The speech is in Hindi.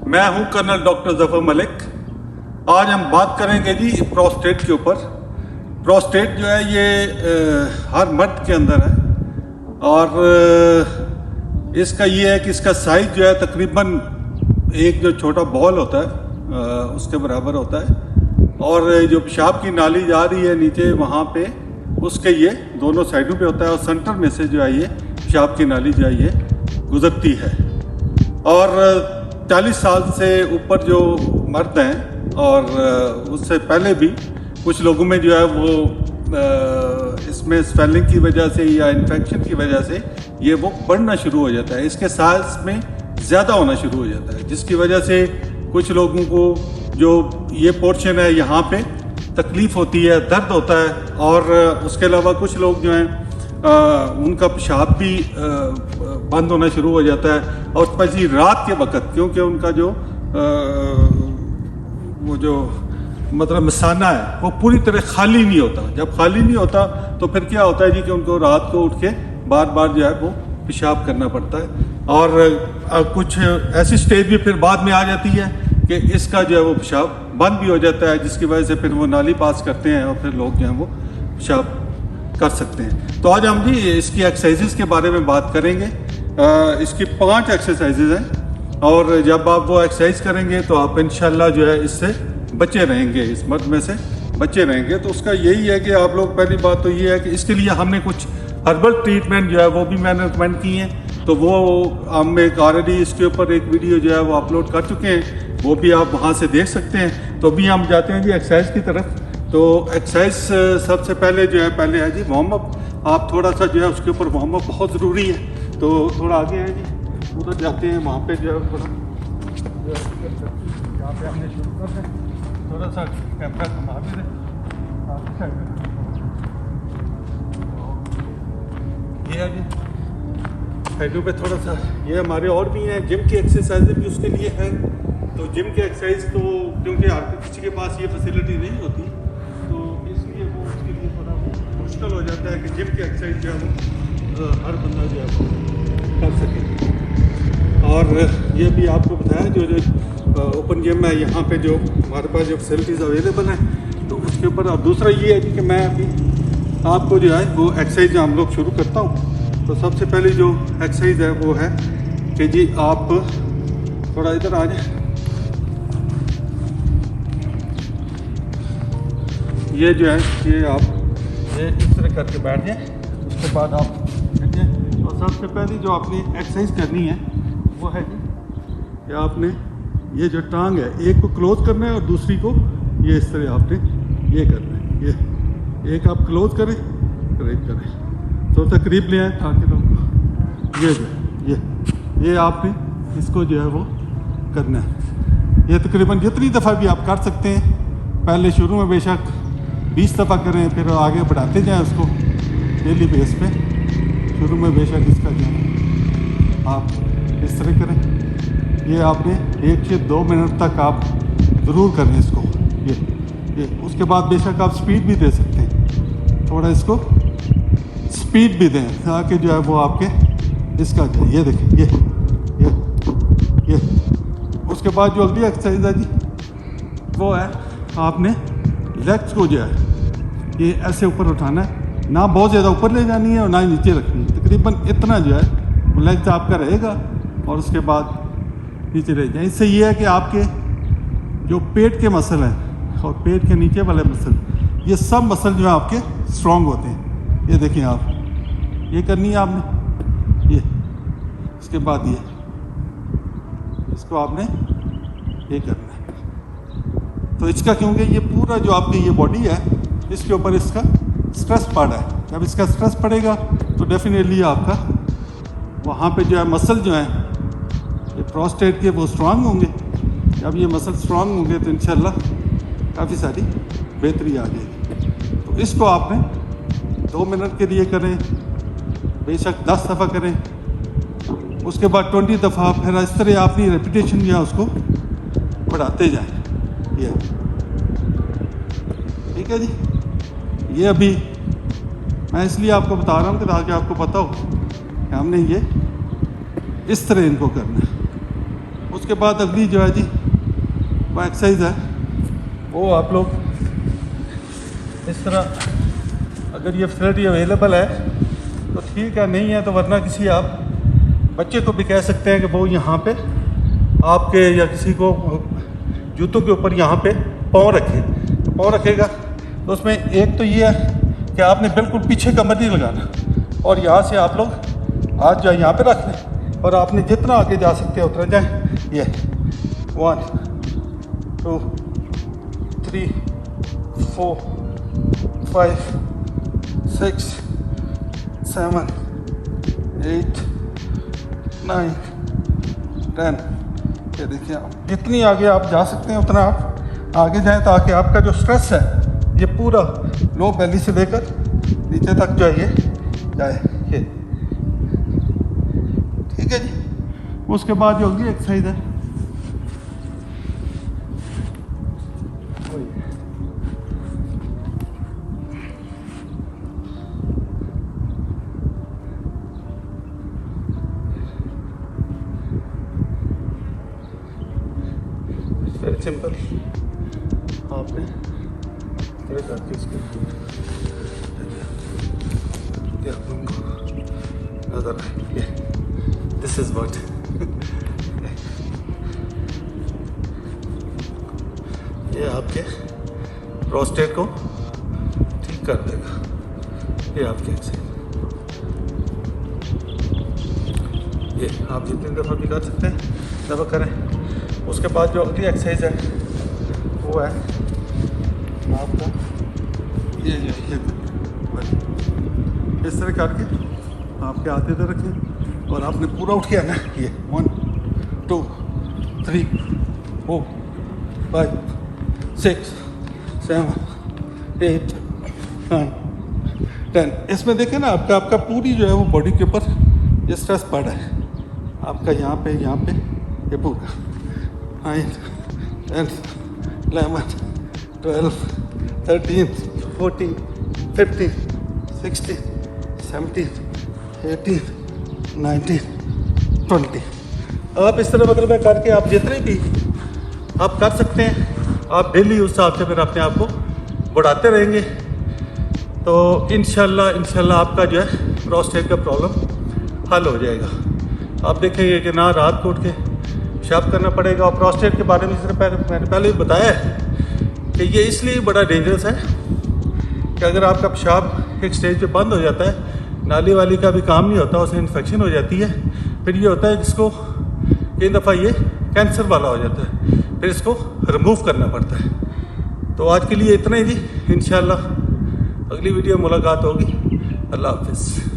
मैं हूं कर्नल डॉक्टर जफर मलिक। आज हम बात करेंगे जी प्रोस्टेट के ऊपर। प्रोस्टेट जो है ये हर मर्द के अंदर है और इसका ये है कि इसका साइज जो है तकरीबन एक जो छोटा बॉल होता है उसके बराबर होता है और जो पेशाब की नाली जा रही है नीचे वहाँ पे उसके ये दोनों साइडों पे होता है और सेंटर में से जो है ये पेशाब की नाली जो है ये गुजरती है। और 40 साल से ऊपर जो मर्द हैं और उससे पहले भी कुछ लोगों में जो है वो इसमें स्वेलिंग की वजह से या इन्फेक्शन की वजह से ये वो बढ़ना शुरू हो जाता है, इसके साइज में ज़्यादा होना शुरू हो जाता है, जिसकी वजह से कुछ लोगों को जो ये पोर्शन है यहाँ पे तकलीफ़ होती है, दर्द होता है। और उसके अलावा कुछ लोग जो हैं उनका पेशाब भी बंद होना शुरू हो जाता है और स्पेशली रात के वक्त, क्योंकि उनका जो वो जो मतलब मिसाना है वो पूरी तरह खाली नहीं होता। जब खाली नहीं होता तो फिर क्या होता है जी कि उनको रात को उठ के बार बार जो है वो पेशाब करना पड़ता है और कुछ ऐसी स्टेज भी फिर बाद में आ जाती है कि इसका जो है वो पेशाब बंद भी हो जाता है, जिसकी वजह से फिर वो नाली पास करते हैं और फिर लोग जो हैं वो पेशाब कर सकते हैं। तो आज हम जी इसकी एक्सरसाइजेस के बारे में बात करेंगे। इसकी 5 एक्सरसाइजेज हैं और जब आप वो एक्सरसाइज करेंगे तो आप इंशाल्लाह जो है इससे बचे रहेंगे, इस मर्द में से बचे रहेंगे। तो उसका यही है कि आप लोग, पहली बात तो ये है कि इसके लिए हमने कुछ हर्बल ट्रीटमेंट जो है वो भी मैंने रिकमेंड किए हैं, तो वो हम एक ऑलरेडी इसके ऊपर एक वीडियो जो है वो अपलोड कर चुके हैं, वो भी आप वहाँ से देख सकते हैं। तो अभी हम जाते हैं जी एक्सरसाइज की तरफ। तो एक्सरसाइज सबसे पहले जो है पहले है जी वार्म अप। आप थोड़ा सा जो है उसके ऊपर वार्म अप बहुत ज़रूरी है, तो थोड़ा आगे है जी, उधर जाते हैं, वहाँ पे जो है थोड़ा यहाँ पे हमने शुरू कर दें, थोड़ा सा कैमरा घुमा भी दें। ये है जी साइडों पे थोड़ा सा, ये हमारे और भी हैं जिम की एक्सरसाइज भी उसके लिए है। तो जिम की एक्सरसाइज तो क्योंकि हर किसी के पास ये फैसिलिटी नहीं होती, तो इसलिए वो उसके लिए थोड़ा मुश्किल हो जाता है कि जिम की एक्सरसाइज जो है वो हर बंदा जो है वो कर सके। और ये भी आपको बताया जो ओपन जिम है यहाँ पे जो हमारे पास जो फैसिलिटीज़ अवेलेबल हैं, तो उसके ऊपर। और दूसरा ये है कि मैं अभी आपको जो है वो एक्सरसाइज हम लोग शुरू करता हूँ। तो सबसे पहले जो एक्सरसाइज है वो है कि जी आप थोड़ा इधर आ जाए, ये जो है ये आप ये इस तरह करके बैठ जाए, उसके बाद आप बैठ जाए। और सबसे पहले जो आपने एक्सरसाइज करनी है वो है जी कि आपने ये जो टांग है एक को क्लोज करना है और दूसरी को ये इस तरह आपने ये करना है। ये एक आप क्लोज करें, करें तो तकरीब ले आए ताकि लोग ये जो ये आपने इसको जो है वो करना है। ये तकरीबन जितनी दफ़ा भी आप कर सकते हैं, पहले शुरू में बेशक 20 दफ़ा करें, फिर आगे बढ़ाते जाएं उसको डेली बेस पे। शुरू में बेशक इसका जो है आप इस तरह करें, ये आपने 1 से 2 मिनट तक आप ज़रूर करें इसको। ये उसके बाद बेशक आप स्पीड भी दे सकते हैं, थोड़ा इसको स्पीड भी दें ताकि जो है वो आपके इसका जो ये देखें ये। उसके बाद जो अगली एक्सरसाइज है जी वो है आपने लेग्स को जो है ये ऐसे ऊपर उठाना है, ना बहुत ज़्यादा ऊपर ले जानी है और ना ही नीचे रखनी है, तकरीबन इतना जो है वो लेग्स आपका रहेगा और उसके बाद नीचे रह जाए। इससे ये है कि आपके जो पेट के मसल हैं और पेट के नीचे वाले मसल, ये सब मसल जो है आपके स्ट्रॉन्ग होते हैं। ये देखिए आप ये करनी है आपने, ये इसके बाद ये इसको आपने ये करना है। तो इसका क्योंकि ये पूरा जो आपकी ये बॉडी है इसके ऊपर इसका स्ट्रेस पड़ा है, जब इसका स्ट्रेस पड़ेगा तो डेफिनेटली आपका वहाँ पे जो है मसल जो है ये प्रोस्टेट के वो स्ट्रांग होंगे। जब ये मसल स्ट्रांग होंगे तो इंशाल्लाह काफ़ी सारी बेहतरी आ जाएगी। तो इसको आपने 2 मिनट के लिए करें, बेशक 10 दफ़ा करें, उसके बाद 20 दफ़ा, फिर इस तरह अपनी रेपिटेशन जो है उसको बढ़ाते जाएं। ये ठीक है जी। ये अभी मैं इसलिए आपको बता रहा हूँ कि ताकि आपको पता हो कि हमने ये इस तरह इनको करना है। उसके बाद अगली जो है जी वो एक्सरसाइज है, वो आप लोग इस तरह, अगर ये फैसिलिटी अवेलेबल है तो ठीक है, नहीं है तो वरना किसी आप बच्चे को भी कह सकते हैं कि वो यहाँ पे आपके या किसी को जूतों के ऊपर यहाँ पे पाँव रखे, तो पाँव रखेगा तो उसमें एक तो ये है कि आपने बिल्कुल पीछे कमर नहीं लगाना, और यहाँ से आप लोग हाथ जो है यहाँ पे रख लें, और आपने जितना आगे जा सकते हैं उतना जाए। ये 1 2 3 4 5 6 7 8 9 10। ये देखिए, आप जितनी आगे आप जा सकते हैं उतना आप आगे जाएं, ताकि आपका जो स्ट्रेस है ये पूरा लो बेली से लेकर नीचे तक जो है ये जाए। ये ठीक है जी। उसके बाद जो अगली एक्सरसाइज है वेरी सिंपल, आपने करके इसको नजर ये दिस इज व्हाट ये आपके प्रोस्टेट को ठीक कर देगा। ये आपके एक्सरसाइज, ये आप जितनी दफ़ा भी कर सकते हैं दफ़ा करें। उसके बाद जो अगली एक्सरसाइज है वो है आपका ये इस तरह करके आपके हाथ इधर रखें और आपने पूरा उठ के आना। ये 1 2 3 4 5 6 7 8 9 10। इसमें देखें ना, आपका पूरी जो है वो बॉडी के ऊपर ये स्ट्रेस पड़ रहा है आपका, यहाँ पे ये पूरा 9 10 11 12 13 14 15 16 17 18 19 20। आप इस तरह मतलब करके आप जितने भी आप कर सकते हैं, आप डेली उस हिसाब से फिर अपने आप को बढ़ाते रहेंगे, तो इंशाल्लाह आपका जो है प्रोस्टेट का प्रॉब्लम हल हो जाएगा। आप देखेंगे कि ना रात को उठ के पेशाब करना पड़ेगा। और प्रोस्टेट के बारे में मैंने पहले भी बताया है कि ये इसलिए बड़ा डेंजरस है कि अगर आपका पेशाब एक स्टेज पे बंद हो जाता है, नाली वाली का भी काम नहीं होता, उसे इन्फेक्शन हो जाती है। फिर ये होता है जिसको कई दफ़ा ये कैंसर वाला हो जाता है, फिर इसको रिमूव करना पड़ता है। तो आज के लिए इतना ही जी, इंशाल्लाह अगली वीडियो मुलाकात होगी। अल्लाह हाफिज़।